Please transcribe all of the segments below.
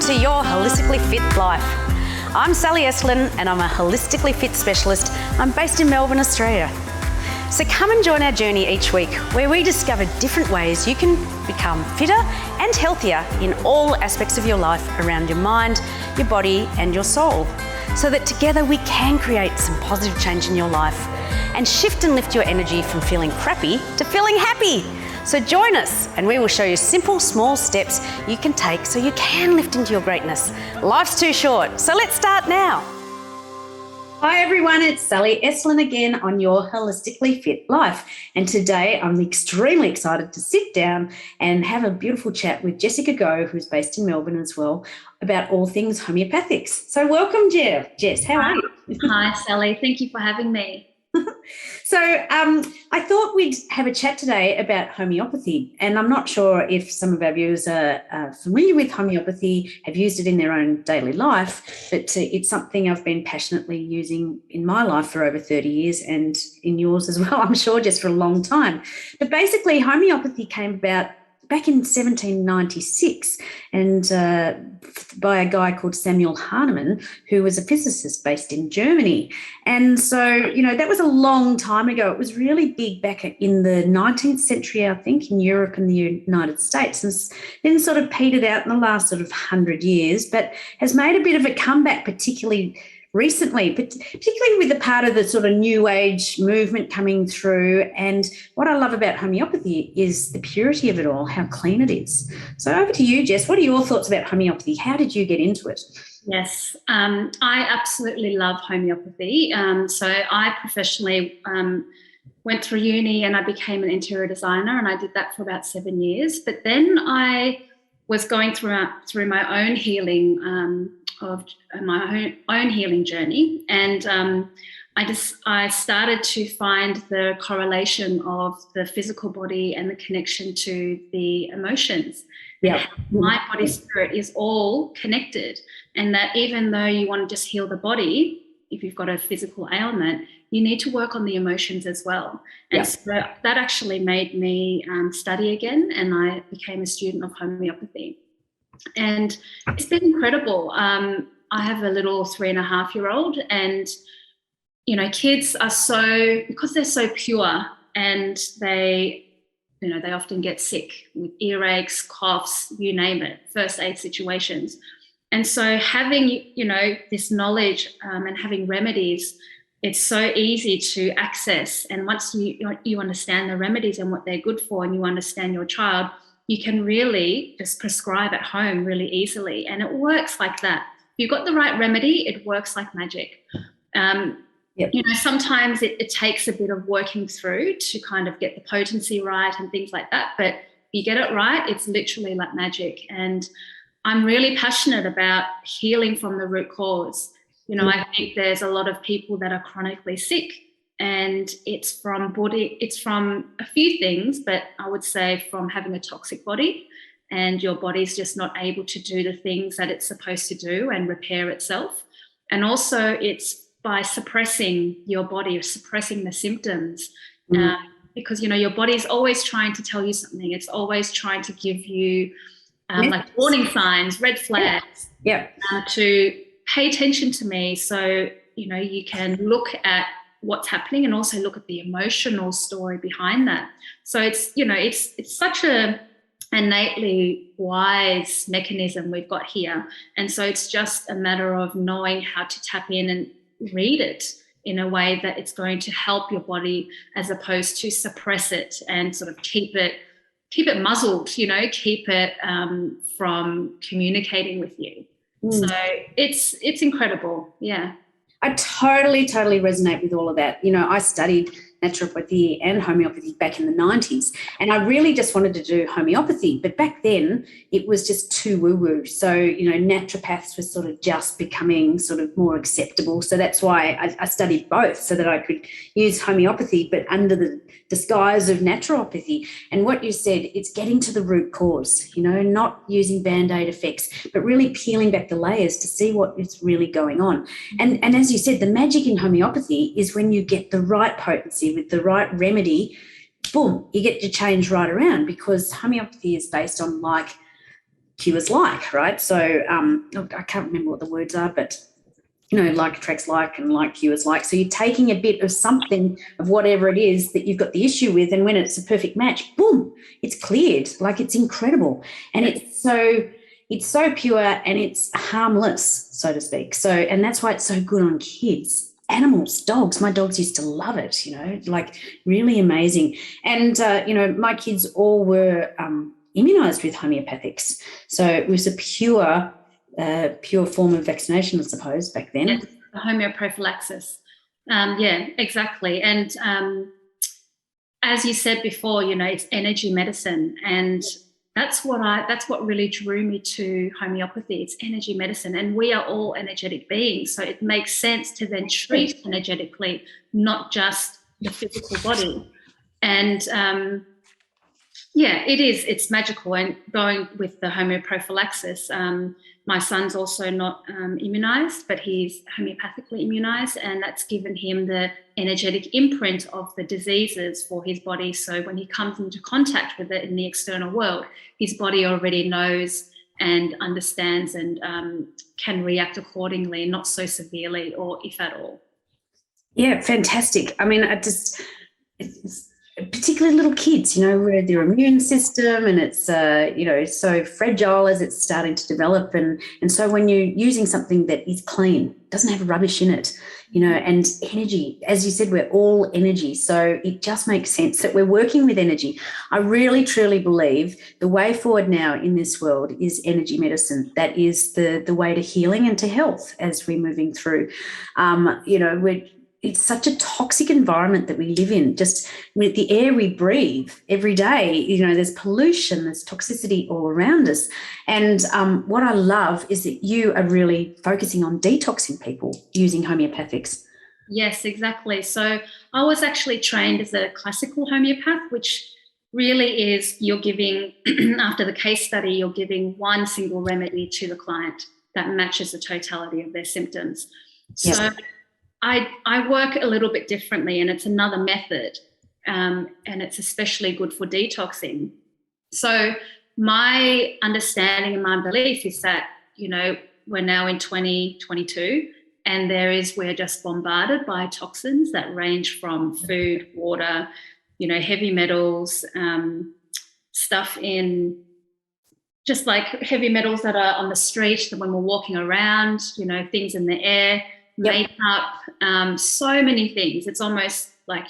to Your Holistically Fit Life. I'm Sally Estlin and I'm a Holistically Fit Specialist. I'm based in Melbourne, Australia. So come and join our journey each week where we discover different ways you can become fitter and healthier in all aspects of your life around your mind, your body and your soul, so that together we can create some positive change in your life and shift and lift your energy from feeling crappy to feeling happy. So join us and we will show you simple, small steps you can take so you can lift into your greatness. Life's too short, so let's start now. Hi everyone, it's Sally Estlin again on Your Holistically Fit Life. And today I'm extremely excited to sit down and have a beautiful chat with Jessica Goh, who's based in Melbourne as well, about all things homeopathics. So welcome, Jess. How are you? Hi, Sally. Thank you for having me. So I thought we'd have a chat today about homeopathy, and I'm not sure if some of our viewers are familiar with homeopathy, have used it in their own daily life, but it's something I've been passionately using in my life for over 30 years and in yours as well, I'm sure, just for a long time. But basically homeopathy came about back in 1796 and by a guy called Samuel Hahnemann, who was a physicist based in Germany. And so, that was a long time ago. It was really big back in the 19th century, I think, in Europe and the United States, and then sort of petered out in the last sort of 100 years, but has made a bit of a comeback, particularly recently, particularly with the part of the sort of new age movement coming through. And what I love about homeopathy is the purity of it all, how clean it is. So over to you, Jess. What are your thoughts about homeopathy? How did you get into it? Yes, I absolutely love homeopathy. So I professionally went through uni and I became an interior designer, and I did that for about 7 years. But then I was going through my own healing of my own healing journey, and I started to find the correlation of the physical body and the connection to the emotions. Yeah, my body spirit is all connected, and that even though you want to just heal the body, if you've got a physical ailment, you need to work on the emotions as well. And so that actually made me study again, and I became a student of homeopathy. And it's been incredible. I have a little 3.5-year-old, and, kids are because they're so pure, and they often get sick with earaches, coughs, you name it, first aid situations. And so having, this knowledge and having remedies, it's so easy to access. And once you understand the remedies and what they're good for, and you understand your child, you can really just prescribe at home really easily. And it works like that. If you've got the right remedy, it works like magic. Sometimes it takes a bit of working through to kind of get the potency right and things like that. But if you get it right, it's literally like magic. And I'm really passionate about healing from the root cause. I think there's a lot of people that are chronically sick, and it's from a few things, but I would say from having a toxic body, and your body's just not able to do the things that it's supposed to do and repair itself. And also it's by suppressing your body, or suppressing the symptoms, because, your body's always trying to tell you something. It's always trying to give you like warning signs, red flags, to pay attention to me. So, you can look at what's happening and also look at the emotional story behind that. So it's such a innately wise mechanism we've got here. And so it's just a matter of knowing how to tap in and read it in a way that it's going to help your body, as opposed to suppress it and sort of keep it muzzled, keep it from communicating with you. So it's incredible. Yeah. I totally resonate with all of that. I studied naturopathy and homeopathy back in the 90s, and I really just wanted to do homeopathy. But back then it was just too woo-woo. So, naturopaths were sort of just becoming sort of more acceptable. So that's why I studied both, so that I could use homeopathy, but under the disguise of naturopathy. And what you said, it's getting to the root cause, not using Band-Aid effects, but really peeling back the layers to see what is really going on. And as you said, the magic in homeopathy is when you get the right potency with the right remedy, boom, you get your change right around, because homeopathy is based on like cures like, right? So look, I can't remember what the words are, but like attracts like and like cures like. So you're taking a bit of something of whatever it is that you've got the issue with, and when it's a perfect match, boom, it's cleared. Like, it's incredible. And it's so pure and it's harmless, so to speak. So, and that's why it's so good on kids, animals, dogs. My dogs used to love it, like really amazing. And, my kids all were immunized with homeopathics. So it was a pure form of vaccination, I suppose, back then. Yes, the homeoprophylaxis. Yeah, exactly. And as you said before, it's energy medicine, and that's what really drew me to homeopathy. It's energy medicine, and we are all energetic beings, so it makes sense to then treat energetically, not just the physical body. And it's magical. And going with the homeoprophylaxis, my son's also not immunized, but he's homeopathically immunized, and that's given him the energetic imprint of the diseases for his body. So when he comes into contact with it in the external world, his body already knows and understands and can react accordingly, not so severely, or if at all. Yeah, fantastic. I mean, it's particularly little kids, where their immune system and it's, so fragile as it's starting to develop. And so when you're using something that is clean, doesn't have rubbish in it, and energy, as you said, we're all energy. So it just makes sense that we're working with energy. I really, truly believe the way forward now in this world is energy medicine. That is the way to healing and to health as we're moving through. It's such a toxic environment that we live in, just with the air we breathe every day. There's pollution, there's toxicity all around us. And what I love is that you are really focusing on detoxing people using homeopathics. Yes, exactly. So I was actually trained as a classical homeopath, which really is you're giving, after the case study, you're giving one single remedy to the client that matches the totality of their symptoms. Yes. So I work a little bit differently, and it's another method, and it's especially good for detoxing. So my understanding and my belief is that, we're now in 2022, and we're just bombarded by toxins that range from food, water, heavy metals, stuff in just like heavy metals that are on the street when we're walking around, things in the air. Yep. Makeup, so many things. It's almost like,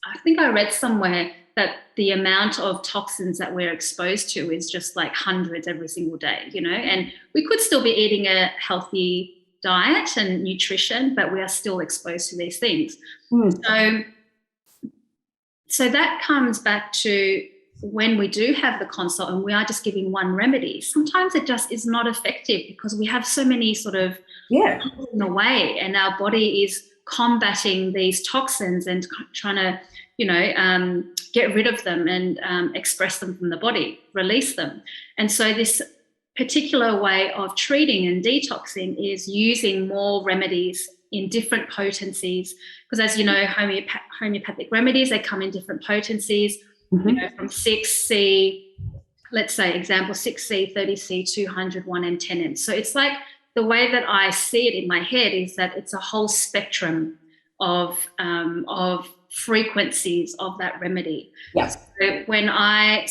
I think I read somewhere that the amount of toxins that we're exposed to is just like hundreds every single day, and we could still be eating a healthy diet and nutrition, but we are still exposed to these things. So that comes back to when we do have the consult and we are just giving one remedy, sometimes it just is not effective because we have so many sort of in the way, and our body is combating these toxins and trying to, get rid of them and express them from the body, release them. And so this particular way of treating and detoxing is using more remedies in different potencies, because as you know, homeopathic remedies, they come in different potencies. From 6C, let's say, example, 6C, 30C, 200, 1M, 10M. So it's like, the way that I see it in my head is that it's a whole spectrum of frequencies of that remedy. Yes.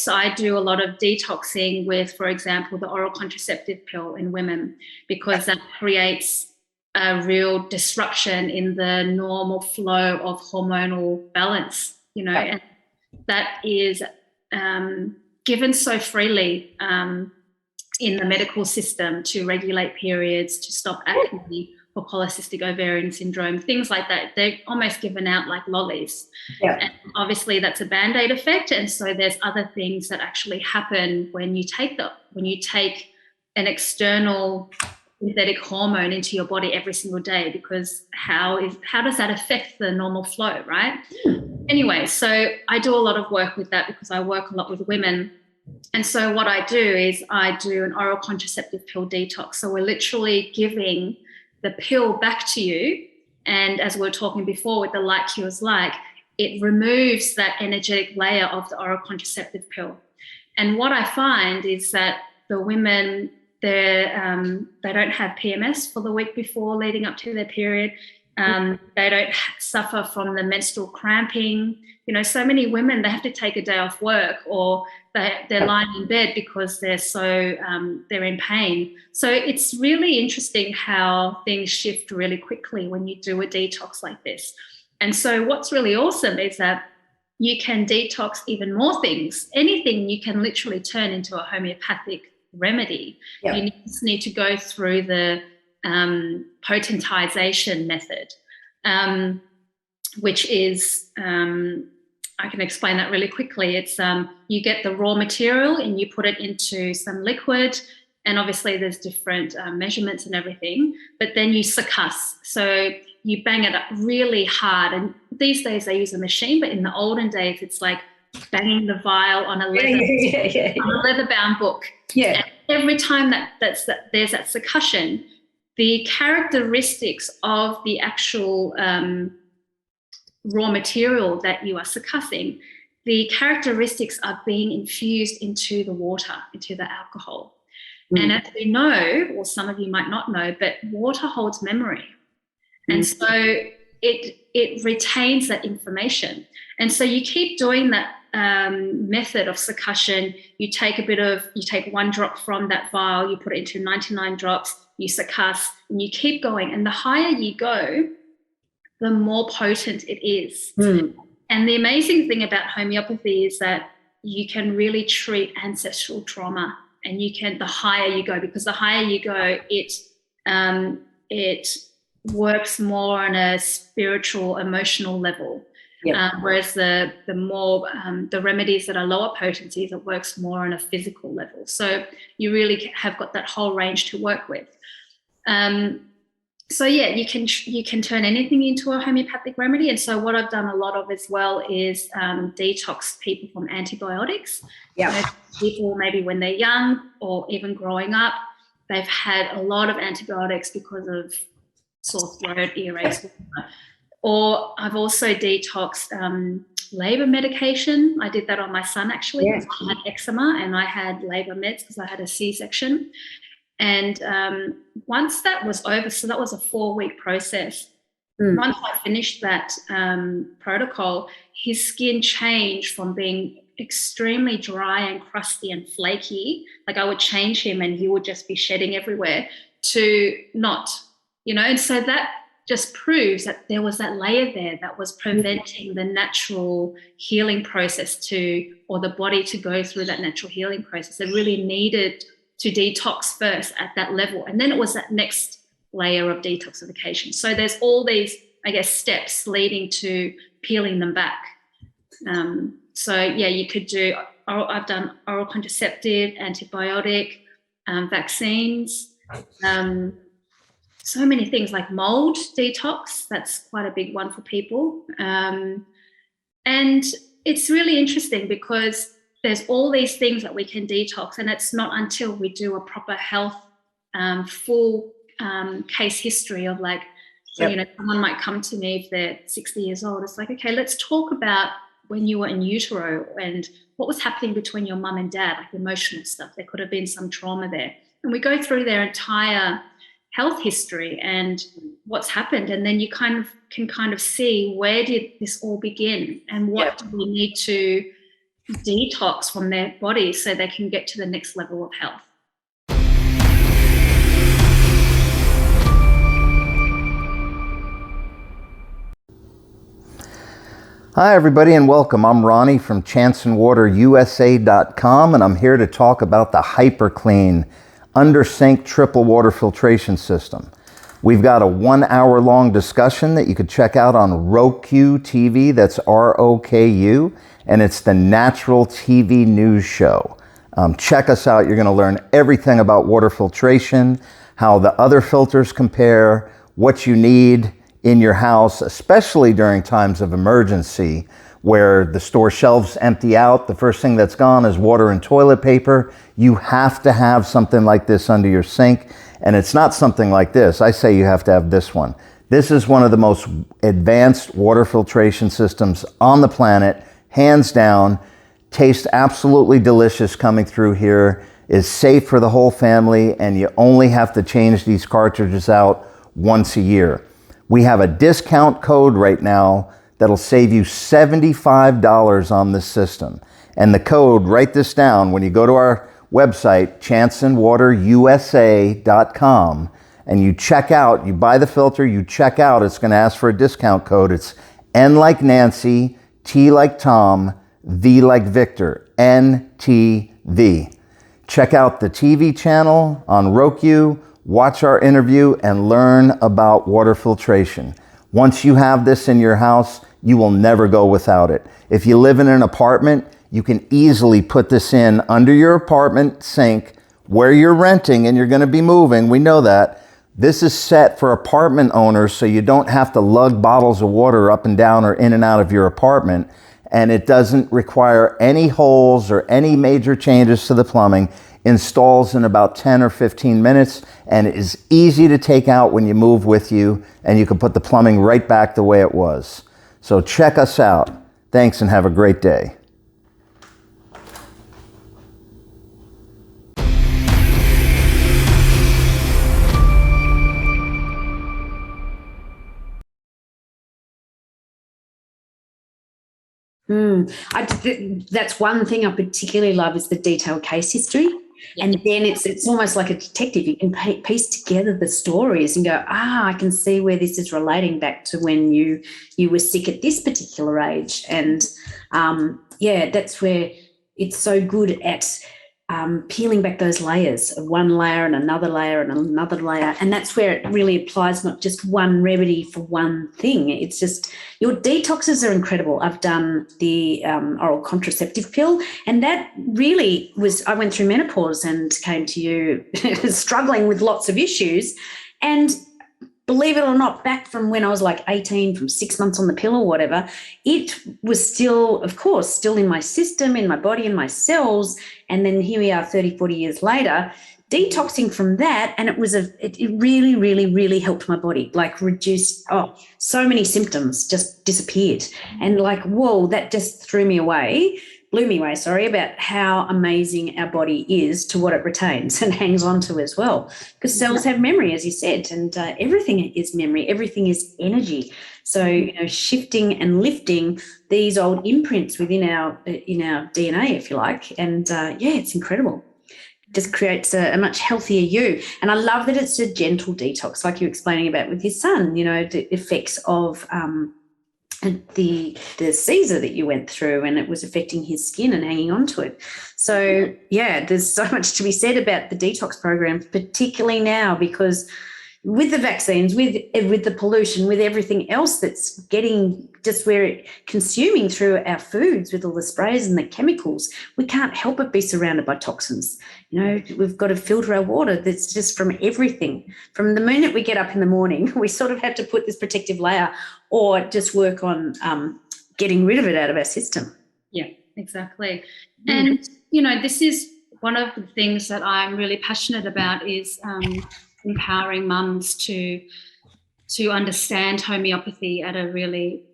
So I do a lot of detoxing with, for example, the oral contraceptive pill in women, because that creates a real disruption in the normal flow of hormonal balance, and that is given so freely in the medical system to regulate periods, to stop acne, for polycystic ovarian syndrome, things like that. They're almost given out like lollies. Yeah. And obviously that's a Band-Aid effect. And so there's other things that actually happen when you take an external synthetic hormone into your body every single day, because how does that affect the normal flow, right? Anyway, so I do a lot of work with that because I work a lot with women. And so what I do is I do an oral contraceptive pill detox. So we're literally giving the pill back to you. And as we were talking before with the like cures like, it removes that energetic layer of the oral contraceptive pill. And what I find is that the women, they don't have PMS for the week before leading up to their period. They don't suffer from the menstrual cramping. You know, so many women, they have to take a day off work, or they're lying in bed because they're in pain. So it's really interesting how things shift really quickly when you do a detox like this. And so what's really awesome is that you can detox even more things. Anything you can literally turn into a homeopathic remedy. Yeah. You just need to go through the potentization method, which is, I can explain that really quickly. It's you get the raw material and you put it into some liquid, and obviously there's different measurements and everything, but then you succuss. So you bang it up really hard, and these days they use a machine, but in the olden days it's like banging the vial on a leather-bound book. Yeah. And every time there's that succussion, the characteristics of the actual raw material that you are succussing, the characteristics are being infused into the water, into the alcohol. And as we know, or some of you might not know, but water holds memory. And so it retains that information. And so you keep doing that method of succussion. You take 1 drop from that vial, you put it into 99 drops, you succuss, and you keep going. And the higher you go, the more potent it is. And the amazing thing about homeopathy is that you can really treat ancestral trauma, and the higher you go, because the higher you go, it works more on a spiritual, emotional level. Whereas the more the remedies that are lower potencies, it works more on a physical level. So you really have got that whole range to work with. So yeah, you can turn anything into a homeopathic remedy. And so what I've done a lot of as well is detox people from antibiotics. Yeah. You know, people maybe when they're young or even growing up, they've had a lot of antibiotics because of sore throat, earaches. Or I've also detoxed labor medication. I did that on my son actually. Yeah. I had eczema and I had labor meds because I had a C-section. And once that was over, so that was a 4-week process. Once I finished that protocol, his skin changed from being extremely dry and crusty and flaky, like I would change him and he would just be shedding everywhere, to not, you know. And so that just proves that there was that layer there that was preventing the natural healing process or the body to go through that natural healing process. It really needed to detox first at that level. And then it was that next layer of detoxification. So there's all these, I guess, steps leading to peeling them back. So yeah, you could do, I've done oral contraceptive, antibiotic, vaccines, so many things like mold detox. That's quite a big one for people. And it's really interesting because there's all these things that we can detox, and it's not until we do a proper health full case history of like, so, you know, someone might come to me if they're 60 years old. It's like, okay, let's talk about when you were in utero and what was happening between your mum and dad, like emotional stuff. There could have been some trauma there. And we go through their entire health history and what's happened. And then you can see, where did this all begin and what do we need to detox from their body so they can get to the next level of health. Hi everybody and welcome. I'm Ronnie from ChanceandWaterUSA.com, and I'm here to talk about the HyperClean under sink triple water filtration system. We've got a 1-hour long discussion that you could check out on Roku TV, that's ROKU, and it's the Natural TV News Show. Check us out. You're going to learn everything about water filtration, how the other filters compare, what you need in your house, especially during times of emergency where the store shelves empty out. The first thing that's gone is water and toilet paper. You have to have something like this under your sink. And it's not something like this. I say you have to have this one. This is one of the most advanced water filtration systems on the planet, hands down. Tastes absolutely delicious coming through here. is safe for the whole family, and you only have to change these cartridges out once a year. We have a discount code right now that'll save you $75 on this system. And the code, write this down, when you go to our website, chancandwaterusa.com, and you check out, you buy the filter, you check out, it's going to ask for a discount code. It's N like Nancy, T like Tom, V like Victor, NTV. Check out the TV channel on Roku, watch our interview, and learn about water filtration. Once you have this in your house, you will never go without it. If you live in an apartment, you can easily put this in under your apartment sink where you're renting and you're going to be moving. We know that. This is set for apartment owners, so you don't have to lug bottles of water up and down or in and out of your apartment. And it doesn't require any holes or any major changes to the plumbing. Installs in about 10 or 15 minutes and is easy to take out when you move with you, and you can put the plumbing right back the way it was. So check us out. Thanks and have a great day. That's one thing I particularly love is the detailed case history. And then it's almost like a detective. You can piece together the stories and go, I can see where this is relating back to when you were sick at this particular age. And that's where it's so good at peeling back those layers of one layer and another layer and another layer. And that's where it really applies not just one remedy for one thing. It's just your detoxes are incredible. I've done the oral contraceptive pill, and that really was, I went through menopause and came to you struggling with lots of issues. And believe it or not, back from when I was like 18, from 6 months on the pill or whatever, it was still, of course, still in my system, in my body, in my cells. And then here we are 30, 40 years later, detoxing from that. And it was it really, really, really helped my body, like reduced, so many symptoms just disappeared. And like, whoa, that just blew me away, about how amazing our body is to what it retains and hangs on to as well. Because cells have memory, as you said, and everything is memory, everything is energy. So, shifting and lifting these old imprints within our DNA, if you like. And it's incredible. It just creates a much healthier you. And I love that it's a gentle detox, like you're explaining about with his son, the effects of the Caesar that you went through, and it was affecting his skin and hanging on to it. So, there's so much to be said about the detox programs, particularly now, because with the vaccines, with the pollution, with everything else that's getting just we're consuming through our foods with all the sprays and the chemicals, we can't help but be surrounded by toxins. We've got to filter our water. That's just from everything. From the minute we get up in the morning, we sort of have to put this protective layer or just work on getting rid of it out of our system. Yeah, exactly. And, this is one of the things that I'm really passionate about is empowering mums to understand homeopathy at a really,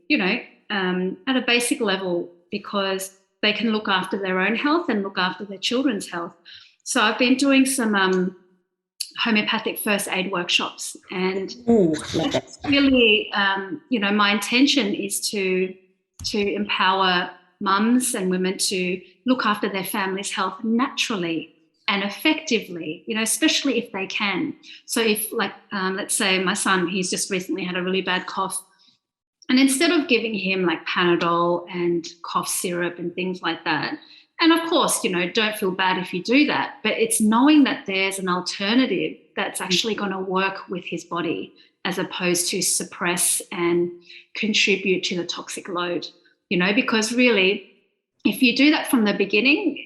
at a basic level, because they can look after their own health and look after their children's health. So I've been doing some homeopathic first aid workshops, and it's really, my intention is to empower mums and women to look after their family's health naturally and effectively, especially if they can. So if let's say my son, he's just recently had a really bad cough, and instead of giving him like Panadol and cough syrup and things like that, and of course, don't feel bad if you do that, but it's knowing that there's an alternative that's actually going to work with his body as opposed to suppress and contribute to the toxic load, because really, if you do that from the beginning,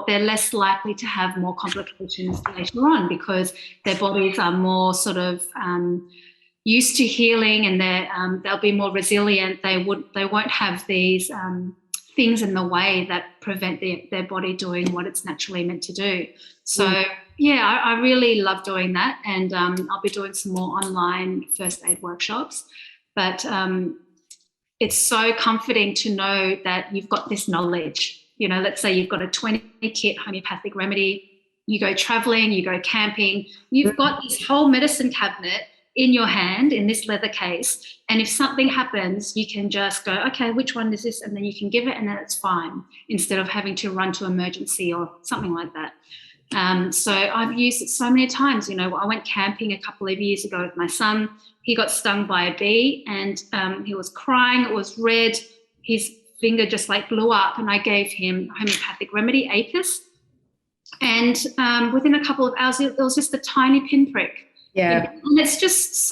they're less likely to have more complications later on, because their bodies are more sort of used to healing, and they'll be more resilient. They won't have these things in the way that prevent their body doing what it's naturally meant to do. So I really love doing that, and I'll be doing some more online first aid workshops. But it's so comforting to know that you've got this knowledge. Let's say you've got a 20 kit homeopathic remedy, you go traveling, you go camping, you've got this whole medicine cabinet in your hand in this leather case. And if something happens, you can just go, okay, which one is this? And then you can give it and then it's fine, instead of having to run to emergency or something like that. So I've used it so many times. You know, I went camping a couple of years ago with my son. He got stung by a bee and he was crying. It was red. His finger just like blew up, and I gave him homeopathic remedy, Apis. And within a couple of hours, it was just a tiny pinprick. Yeah. And it's just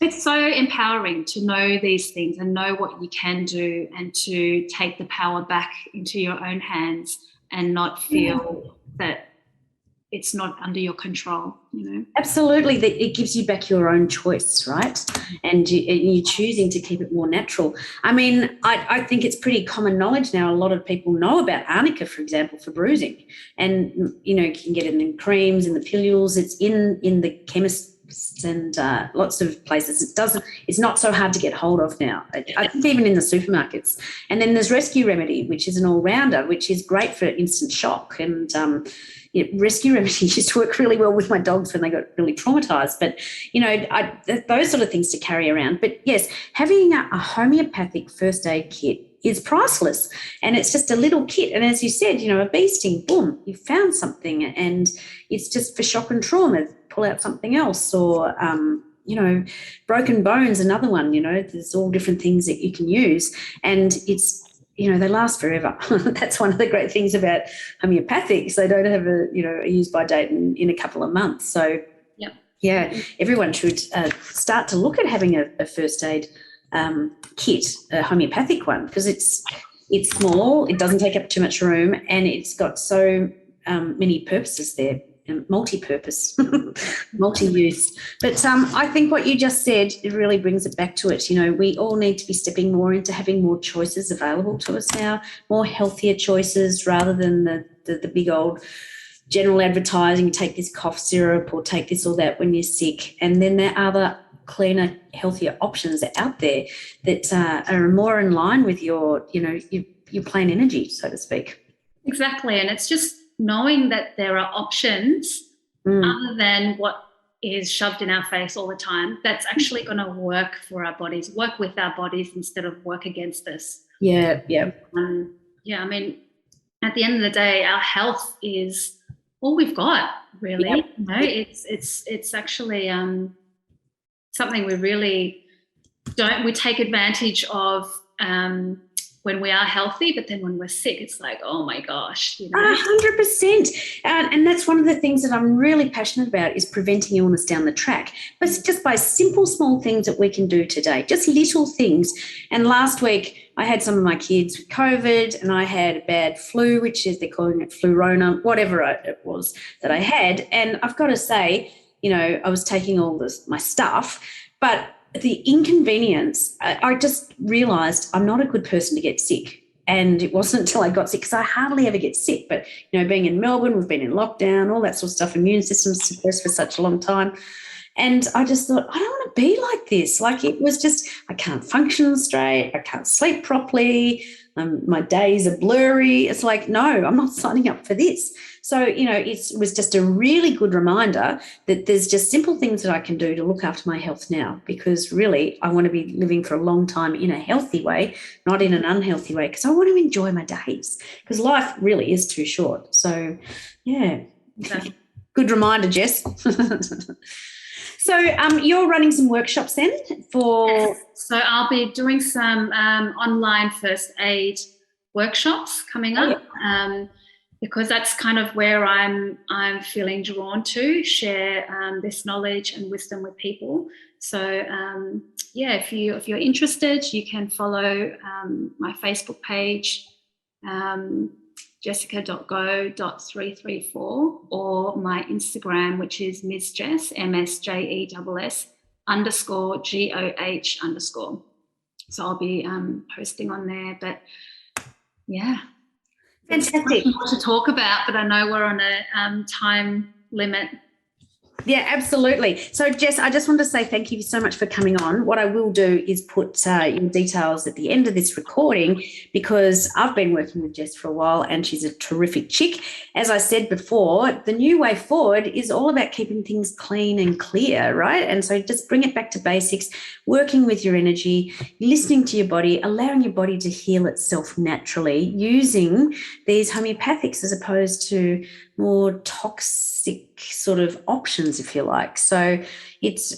it's so empowering to know these things and know what you can do, and to take the power back into your own hands and not feel that it's not under your control, you know. Absolutely, that it gives you back your own choice, right? And you're choosing to keep it more natural. I mean, I think it's pretty common knowledge now. A lot of people know about arnica, for example, for bruising, and you know, you can get it in creams, in the pilules. It's in the chemists and lots of places. It's not so hard to get hold of now. I think even in the supermarkets. And then there's Rescue Remedy, which is an all-rounder, which is great for instant shock. And Rescue Remedy used to work really well with my dogs when they got really traumatized. But, you know, those sort of things to carry around. But, yes, having a homeopathic first aid kit is priceless, and it's just a little kit. And as you said, you know, a bee sting, boom, you found something, and it's just for shock and trauma. Pull out something else, or you know, broken bones, another one. You know, there's all different things that you can use, and it's, you know, they last forever. That's one of the great things about homeopathics. They don't have a use by date in a couple of months. So yeah, everyone should start to look at having a first aid kit, a homeopathic one, because it's small, it doesn't take up too much room, and it's got so many purposes there. Multi-purpose, multi-use. But I think what you just said, it really brings it back to it. You know, we all need to be stepping more into having more choices available to us now, more healthier choices, rather than the big old general advertising, take this cough syrup or take this or that when you're sick. And then there are other cleaner, healthier options out there that are more in line with your plain energy, so to speak. Exactly. And it's just knowing that there are options other than what is shoved in our face all the time, that's actually going to work for our bodies, work with our bodies instead of work against us. Yeah. I mean, at the end of the day, our health is all we've got, really. Yep. You know, it's actually something we really we take advantage of when we are healthy, but then when we're sick, it's like, oh my gosh, you know. 100%. And that's one of the things that I'm really passionate about, is preventing illness down the track. But it's just by simple, small things that we can do today, just little things. And last week, I had some of my kids with COVID, and I had a bad flu, which is, they're calling it flu-rona, whatever it was that I had. And I've got to say, you know, I was taking all my stuff, but the inconvenience, I just realised I'm not a good person to get sick. And it wasn't until I got sick, because I hardly ever get sick. But, you know, being in Melbourne, we've been in lockdown, all that sort of stuff, immune system suppressed for such a long time. And I just thought, I don't want to be like this. Like, it was just, I can't function straight. I can't sleep properly. My days are blurry. It's like, no, I'm not signing up for this. So, you know, it was just a really good reminder that there's just simple things that I can do to look after my health now, because really I want to be living for a long time in a healthy way, not in an unhealthy way, because I want to enjoy my days, because life really is too short. So, yeah, good reminder, Jess. So you're running some workshops then for... Yes. So I'll be doing some online first aid workshops coming up, because that's kind of where I'm feeling drawn to share this knowledge and wisdom with people. So if you're interested, you can follow my Facebook page, jessica.goh.334, or my Instagram, which is Ms. Jess, MSJESS _GOH_. So I'll be posting on there. But yeah, fantastic. There's much more to talk about, but I know we're on a time limit. Yeah, absolutely. So, Jess, I just want to say thank you so much for coming on. What I will do is put your details at the end of this recording, because I've been working with Jess for a while and she's a terrific chick. As I said before, the new way forward is all about keeping things clean and clear, right? And so just bring it back to basics, working with your energy, listening to your body, allowing your body to heal itself naturally, using these homeopathics as opposed to more toxic sort of options, if you like. So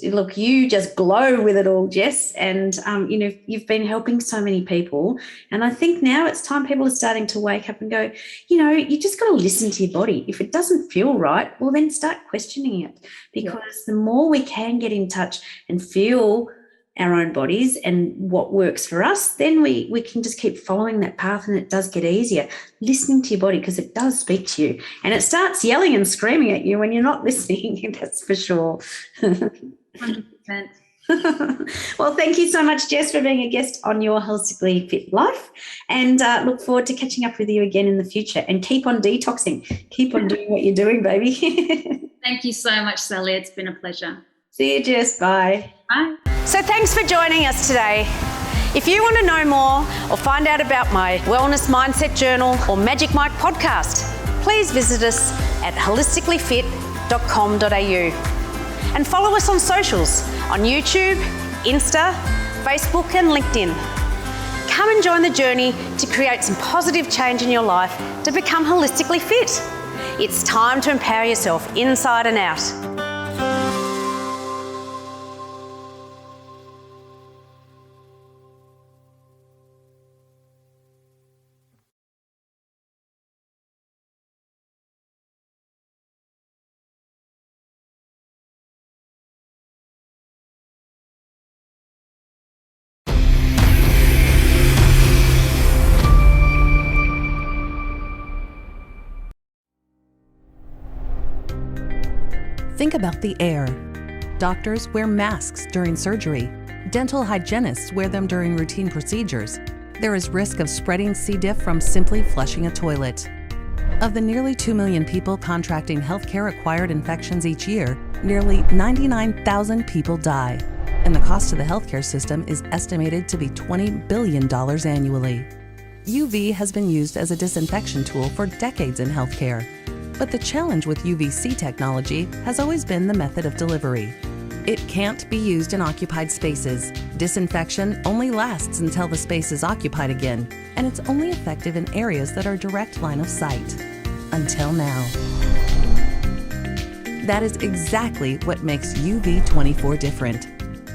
look, you just glow with it all, Jess, and you've been helping so many people, and I think now it's time people are starting to wake up and go, you just got to listen to your body. If it doesn't feel right, well, then start questioning it, because the more we can get in touch and feel our own bodies and what works for us, then we can just keep following that path, and it does get easier. Listening to your body, because it does speak to you, and it starts yelling and screaming at you when you're not listening. That's for sure. 100%. Well, thank you so much, Jess, for being a guest on Your Holistically Fit Life, and look forward to catching up with you again in the future. And keep on detoxing. Keep on doing what you're doing, baby. Thank you so much, Sally. It's been a pleasure. See you, Jess. Bye. Bye. So thanks for joining us today. If you want to know more or find out about my Wellness Mindset Journal or Magic Mike podcast, please visit us at holisticallyfit.com.au and follow us on socials on YouTube, Insta, Facebook and LinkedIn. Come and join the journey to create some positive change in your life to become holistically fit. It's time to empower yourself inside and out. Think about the air. Doctors wear masks during surgery. Dental hygienists wear them during routine procedures. There is risk of spreading C. diff from simply flushing a toilet. Of the nearly 2 million people contracting healthcare-acquired infections each year, nearly 99,000 people die, and the cost to the healthcare system is estimated to be $20 billion annually. UV has been used as a disinfection tool for decades in healthcare. But the challenge with UVC technology has always been the method of delivery. It can't be used in occupied spaces. Disinfection only lasts until the space is occupied again, and it's only effective in areas that are direct line of sight. Until now. That is exactly what makes UV24 different.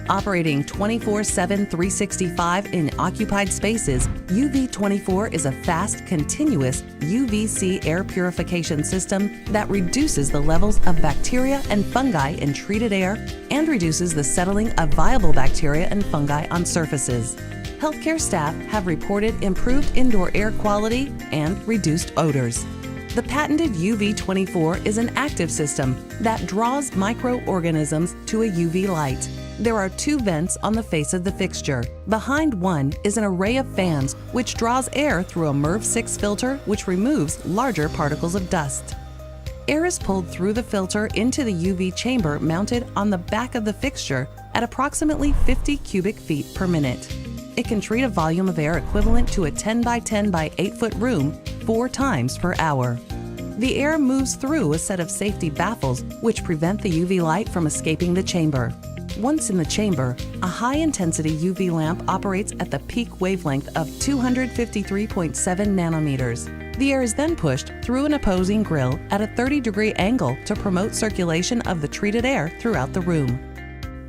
Operating 24/7, 365 in occupied spaces, UV24 is a fast, continuous UVC air purification system that reduces the levels of bacteria and fungi in treated air and reduces the settling of viable bacteria and fungi on surfaces. Healthcare staff have reported improved indoor air quality and reduced odors. The patented UV24 is an active system that draws microorganisms to a UV light. There are 2 vents on the face of the fixture. Behind one is an array of fans which draws air through a MERV 6 filter which removes larger particles of dust. Air is pulled through the filter into the UV chamber mounted on the back of the fixture at approximately 50 cubic feet per minute. It can treat a volume of air equivalent to a 10 by 10 by 8 foot room 4 times per hour. The air moves through a set of safety baffles which prevent the UV light from escaping the chamber. Once in the chamber, a high-intensity UV lamp operates at the peak wavelength of 253.7 nanometers. The air is then pushed through an opposing grill at a 30-degree angle to promote circulation of the treated air throughout the room.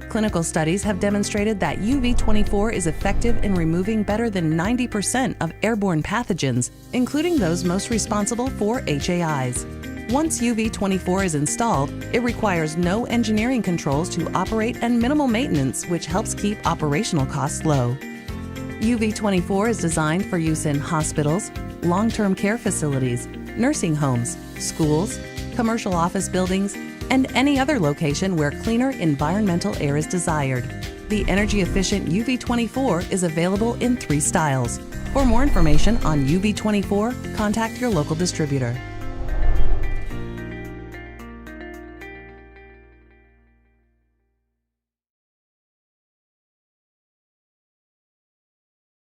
Clinical studies have demonstrated that UV24 is effective in removing better than 90% of airborne pathogens, including those most responsible for HAIs. Once UV24 is installed, it requires no engineering controls to operate and minimal maintenance, which helps keep operational costs low. UV24 is designed for use in hospitals, long-term care facilities, nursing homes, schools, commercial office buildings, and any other location where cleaner environmental air is desired. The energy-efficient UV24 is available in 3 styles. For more information on UV24, contact your local distributor.